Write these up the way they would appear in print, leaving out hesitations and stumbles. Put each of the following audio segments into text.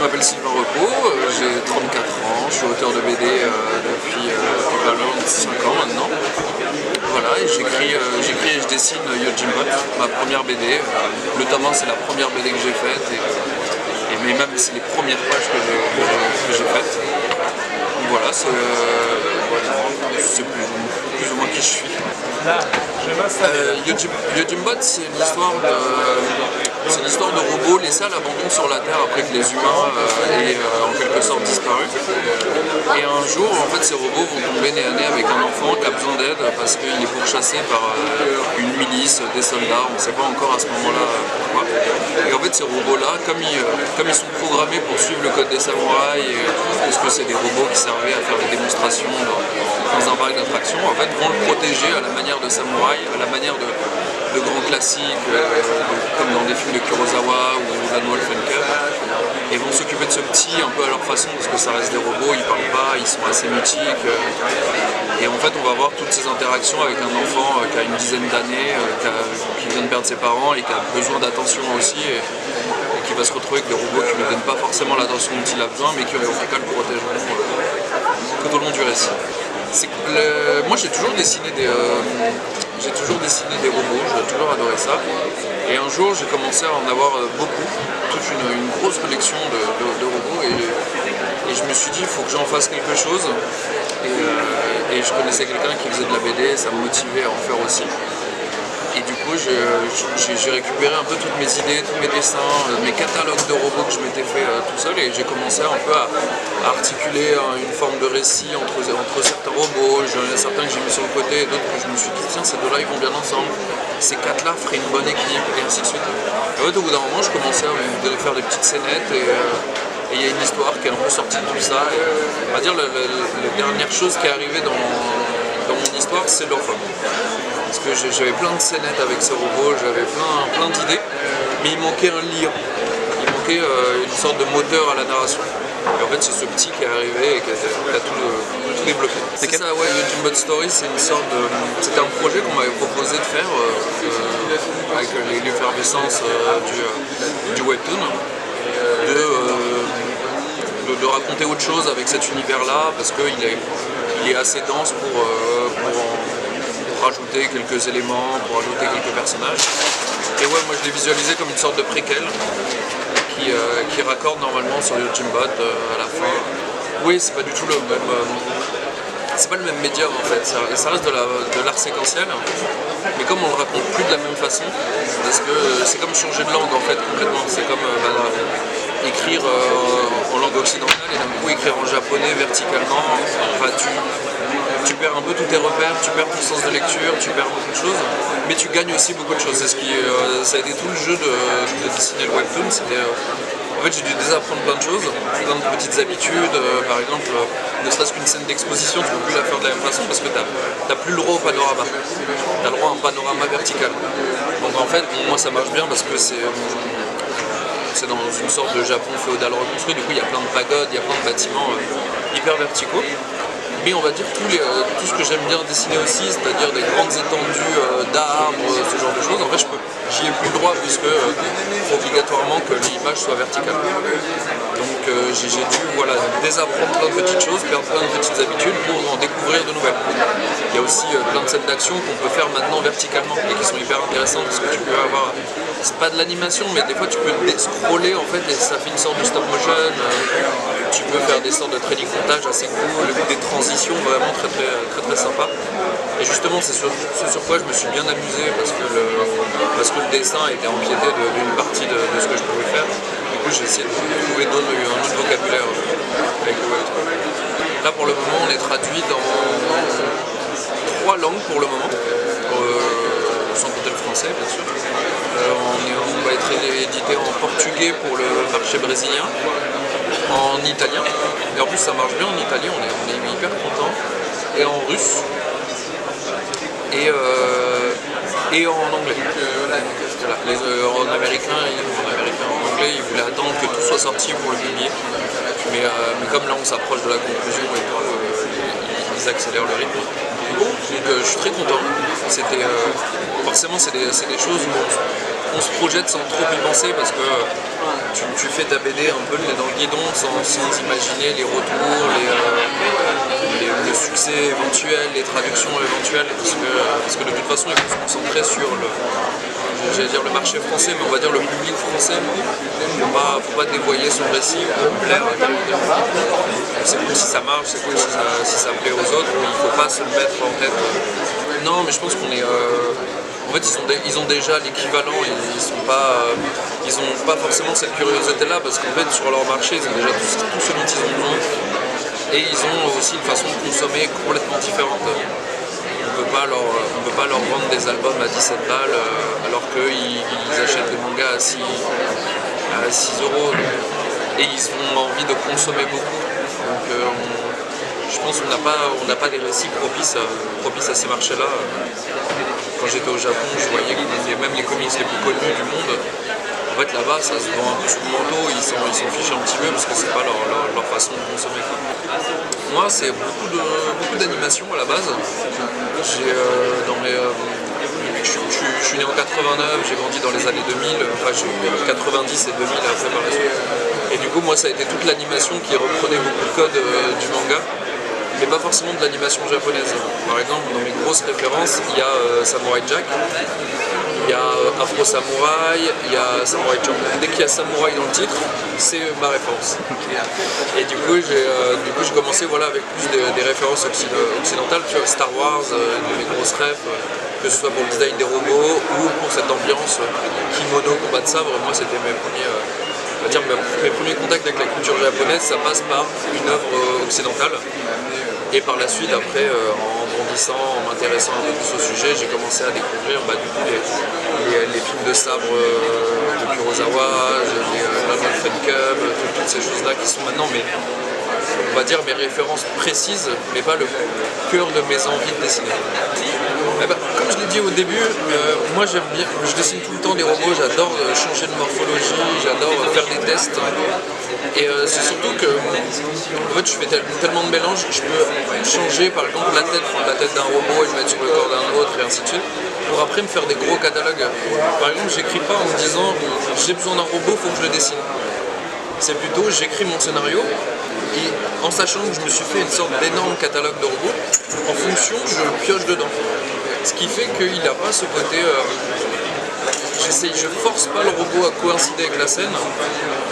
m'appelle Sylvain Repos, j'ai 34 ans, je suis auteur de BD depuis pas loin de 5 ans maintenant. Voilà, et j'écris et je dessine Yojimbot, ma première BD. Le tome 1, c'est la première BD que j'ai faite, mais même c'est les premières pages que j'ai faites. Donc voilà, c'est plus ou moins qui je suis. Yojimbot, c'est l'histoire de robots laissés à l'abandon sur la Terre après que les humains aient en quelque sorte disparu. Et un jour, en fait, ces robots vont tomber nez à nez avec un enfant qui a besoin d'aide parce qu'il est pourchassé par une milice, des soldats, on ne sait pas encore à ce moment-là pourquoi. Et en fait, ces robots-là, comme ils sont programmés pour suivre le code des samouraïs, parce que c'est des robots qui servaient à faire des démonstrations dans un parc d'attractions, en fait, vont le protéger à la manière de samouraï, à la manière de grands classiques, comme dans des films de Kurosawa ou Van Wolfenker, et vont s'occuper de ce petit un peu à leur façon, parce que ça reste des robots, ils parlent pas, ils sont assez mythiques, et en fait on va voir toutes ces interactions avec un enfant qui a une dizaine d'années, qui vient de perdre ses parents et qui a besoin d'attention aussi, et qui va se retrouver avec des robots qui ne lui donnent pas forcément l'attention dont il a besoin, mais qui en tout cas le protégeront tout au long du récit. Moi j'ai toujours dessiné des robots, j'ai toujours adoré ça. Et un jour j'ai commencé à en avoir beaucoup, toute une grosse collection de robots, et je me suis dit il faut que j'en fasse quelque chose. Et je connaissais quelqu'un qui faisait de la BD, ça me motivait à en faire aussi. Et du coup, j'ai récupéré un peu toutes mes idées, tous mes dessins, mes catalogues de robots que je m'étais fait tout seul, et j'ai commencé un peu à articuler une forme de récit entre certains robots. J'en ai certains que j'ai mis sur le côté et d'autres que je me suis dit tiens, ces deux-là ils vont bien ensemble, ces quatre-là feraient une bonne équipe, et ainsi de suite. Et en fait, au bout d'un moment, je commençais à faire des petites scénettes, et il y a une histoire qui est un peu sortie de tout ça. Et, on va dire la dernière chose qui est arrivée dans mon histoire, c'est l'orphelin. Parce que j'avais plein de scénettes avec ces robots, j'avais plein d'idées, mais il manquait un lien, il manquait une sorte de moteur à la narration. Et en fait, c'est ce petit qui est arrivé et qui a tout débloqué. C'est ça, ouais, Yojimbot Story, c'était un projet qu'on m'avait proposé de faire avec l'effervescence du webtoon, de raconter autre chose avec cet univers-là, parce qu'il est assez dense pour rajouter quelques éléments, pour ajouter quelques personnages. Et ouais, moi je l'ai visualisé comme une sorte de préquel qui raccorde normalement sur Yojimbot à la fin. Oui, c'est pas du tout le même. C'est pas le même médium en fait, ça reste de l'art séquentiel, mais comme on le raconte plus de la même façon, parce que c'est comme changer de langue en fait complètement, c'est comme écrire en langue occidentale et d'un coup écrire en japonais verticalement, tu perds un peu tous tes repères, tu perds ton sens de lecture, tu perds beaucoup de choses, mais tu gagnes aussi beaucoup de choses. C'est ça a été tout le jeu de dessiner le webtoon, en fait j'ai dû désapprendre plein de choses, plein de petites habitudes, par exemple, ne serait-ce qu'une scène d'exposition, tu ne peux plus la faire de la même façon parce que tu n'as plus le droit au panorama, tu as le droit à un panorama vertical. Donc en fait, pour moi ça marche bien parce que c'est dans une sorte de Japon féodal reconstruit, du coup il y a plein de pagodes, il y a plein de bâtiments hyper verticaux. Mais on va dire tout ce que j'aime bien dessiner aussi, c'est-à-dire des grandes étendues d'arbres, ce genre de choses, en fait j'y ai plus le droit puisque faut obligatoirement que l'image soit verticale. Donc j'ai dû désapprendre plein de petites choses, perdre plein de petites habitudes pour en découvrir de nouvelles. Il y a aussi plein de scènes d'action qu'on peut faire maintenant verticalement et qui sont hyper intéressantes parce que tu peux avoir, c'est pas de l'animation, mais des fois tu peux scroller en fait et ça fait une sorte de stop motion. Tu peux faire des sortes de trading montage assez cool, des transitions vraiment très sympas. Et justement, c'est sur quoi je me suis bien amusé parce que le dessin était empiété d'une partie de ce que je pouvais faire. Du coup, j'ai essayé de trouver un autre vocabulaire avec le webtoon. Là, pour le moment, on est traduit dans 3 langues pour le moment, sans compter le français, bien sûr. On va être édité en portugais pour le marché brésilien, en italien, et en plus ça marche bien en italien, on est hyper content, et en russe, et en anglais. Voilà. En américain, en anglais, ils voulaient attendre que tout soit sorti pour le publier, mais comme là on s'approche de la conclusion, ils accélèrent le rythme. je suis très content. C'était forcément c'est des choses où on se projette sans trop y penser parce que tu fais ta BD un peu le nez dans le guidon sans imaginer les retours, le succès éventuel, les traductions éventuelles parce que de toute façon il faut se concentrer sur le marché français, mais on va dire le public français. Il ne faut pas dévoyer son récit pour plaire à quelqu'un. C'est cool si ça marche, c'est cool si ça plaît aux autres, mais il ne faut pas se le mettre en tête. Non, mais je pense qu'on est... En fait, ils ont déjà l'équivalent, ils ont pas forcément cette curiosité-là, parce qu'en fait, sur leur marché, ils ont déjà tout ce dont ils ont besoin. Et ils ont aussi une façon de consommer complètement différente. On ne peut pas leur vendre des albums à 17 balles alors qu'ils achètent des mangas à 6 euros et ils ont envie de consommer beaucoup. Donc je pense qu'on n'a pas des récits propices à ces marchés-là. Quand j'étais au Japon, je voyais que même les comics les plus connus du monde, en fait là-bas ça se vend un peu sous le manteau, ils s'en fichent un petit peu parce que c'est pas leur façon de consommer. Moi c'est beaucoup d'animation à la base. Je suis né en 89, j'ai grandi dans les années 2000, enfin j'ai eu 90 et 2000 après par la suite. Et du coup moi ça a été toute l'animation qui reprenait beaucoup de codes du manga, mais pas forcément de l'animation japonaise. Par exemple, dans mes grosses références, il y a Samurai Jack, il y a Afro Samurai, il y a Samurai Champloo. Dès qu'il y a Samurai dans le titre, c'est ma référence. Et du coup, j'ai commencé avec plus des références occidentales, tu vois, Star Wars, de mes grosses rêves, que ce soit pour le design des robots ou pour cette ambiance kimono, combat de sabre. Moi, c'était mes premiers contacts avec la culture japonaise, ça passe par une œuvre occidentale. Et par la suite, après, en grandissant, en m'intéressant un peu plus au sujet, j'ai commencé à découvrir les films de sabre de Kurosawa, les Fan Cub, toutes ces choses-là qui sont maintenant on va dire mes références précises, mais pas le cœur de mes envies de dessiner. Comme je l'ai dit au début, moi j'aime bien, je dessine tout le temps des robots, j'adore changer de morphologie, j'adore faire des tests. Et c'est surtout que en fait, je fais tellement de mélanges, je peux changer par exemple prendre la tête d'un robot et le mettre sur le corps d'un autre et ainsi de suite, pour après me faire des gros catalogues. Par exemple, j'écris pas en me disant j'ai besoin d'un robot, faut que je le dessine. C'est plutôt j'écris mon scénario et en sachant que je me suis fait une sorte d'énorme catalogue de robots, en fonction je pioche dedans. Ce qui fait qu'il n'a pas ce côté... je force pas le robot à coïncider avec la scène,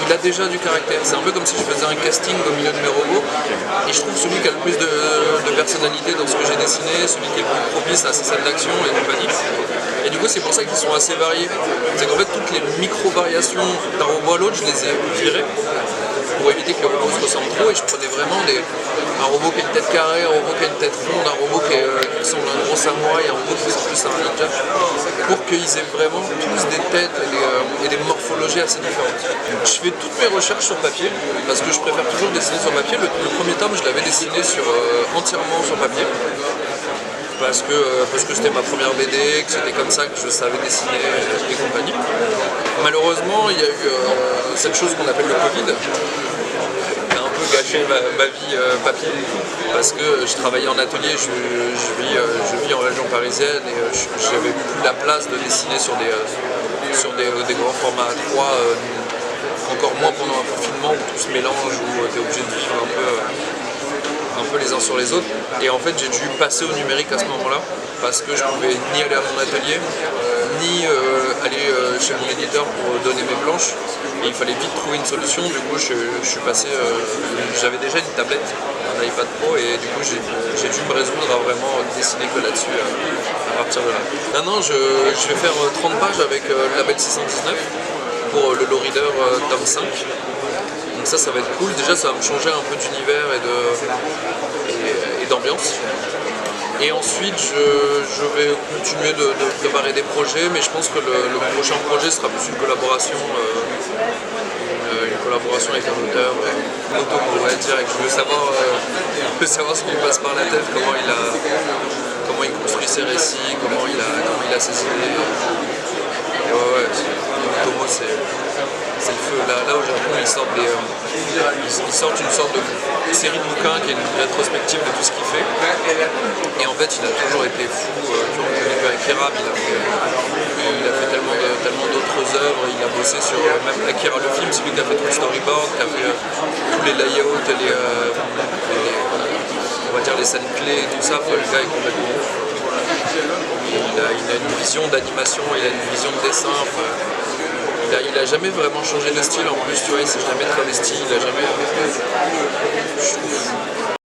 il a déjà du caractère. C'est un peu comme si je faisais un casting au milieu de mes robots et je trouve celui qui a le plus de personnalité dans ce que j'ai dessiné, celui qui est le plus propice à ces scènes d'action et compagnie. Et du coup c'est pour ça qu'ils sont assez variés. C'est qu'en fait toutes les micro-variations d'un robot à l'autre, je les ai virées pour éviter que les robots se ressemblent trop, et je prenais vraiment un robot qui a une tête carrée, un robot qui a une tête ronde, un robot qui ressemble à un gros samouraï, un robot qui ressemble plus à un ninja, pour qu'ils aient vraiment tous des têtes et des morphologies assez différentes. Je fais toutes mes recherches sur papier, parce que je préfère toujours dessiner sur papier. Le premier tome, je l'avais dessiné entièrement sur papier. Parce que c'était ma première BD, que c'était comme ça que je savais dessiner et compagnie. Malheureusement, il y a eu cette chose qu'on appelle le Covid, qui a un peu gâché ma vie papier, parce que je travaillais en atelier, je vis en région parisienne et j'avais plus la place de dessiner sur des grands formats A3, encore moins pendant un confinement où tout se mélange, où tu es obligé de vivre un peu les uns sur les autres. Et en fait j'ai dû passer au numérique à ce moment-là parce que je pouvais ni aller à mon atelier ni aller chez mon éditeur pour donner mes planches, et il fallait vite trouver une solution. Du coup je suis passé, j'avais déjà une tablette, un iPad Pro, et du coup j'ai dû me résoudre à vraiment dessiner que là-dessus à partir de là. Maintenant je vais faire 30 pages avec le label 619 pour le Low Reader tome 5. Donc ça va être cool. Déjà ça va me changer un peu d'univers et d'ambiance. Et ensuite je vais continuer de préparer des projets, mais je pense que le prochain projet sera plus une collaboration avec un auteur, un auteur on pourrait dire, et que je veux savoir ce qui lui passe par la tête, comment il construit ses récits, comment il a ses idées. Ouais. Tomo, c'est le feu. Là au Japon, ils sortent une sorte de série de bouquins qui est une rétrospective de tout ce qu'il fait. Et en fait, il a toujours été fou. Tu vois, Akira, il a fait tellement d'autres œuvres. Il a bossé sur même Akira le film, celui qui a fait tout le storyboard, qui a fait tous les layouts, on va dire les scènes clés, tout ça. Le gars est complètement ouf. Il a une vision d'animation, il a une vision de dessin. Il a jamais vraiment changé de style en plus, tu vois, il s'est jamais travesti, il a jamais. Je trouve